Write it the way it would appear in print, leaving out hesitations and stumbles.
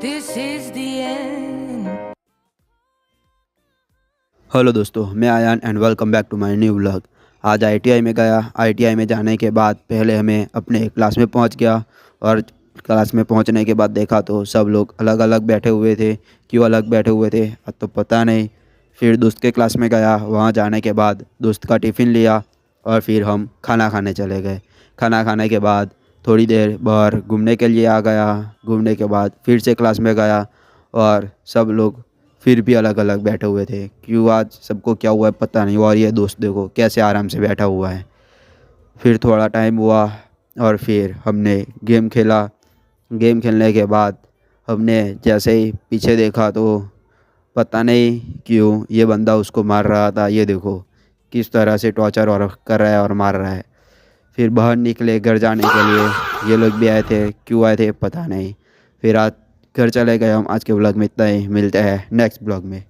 this is the end. Hello दोस्तों, मैं Aayan and welcome back to my new vlog. आज ITI में गया। आईटीआई में जाने के बाद पहले हमें अपने क्लास में पहुंच गया और क्लास में पहुंचने के बाद देखा तो सब लोग अलग अलग बैठे हुए थे। क्यों अलग बैठे हुए थे अब तो पता नहीं। फिर दोस्त के क्लास में गया। वहां जाने के बाद दोस्त का टिफ़िन लिया और फिर हम खाना खाने चले गए। खाना खाने के बाद थोड़ी देर बाहर घूमने के लिए आ गया। घूमने के बाद फिर से क्लास में गया और सब लोग फिर भी अलग अलग बैठे हुए थे। क्यों आज सबको क्या हुआ है पता नहीं। और ये दोस्त देखो कैसे आराम से बैठा हुआ है। फिर थोड़ा टाइम हुआ और फिर हमने गेम खेला। गेम खेलने के बाद हमने जैसे ही पीछे देखा तो पता नहीं क्यों ये बंदा उसको मार रहा था। ये देखो किस तरह से टॉर्चर और कर रहा है और मार रहा है। फिर बाहर निकले घर जाने के लिए। ये लोग भी आए थे, क्यों आए थे पता नहीं। फिर आज घर चले गए हम। आज के ब्लॉग में इतना ही, मिलते हैं नेक्स्ट ब्लॉग में।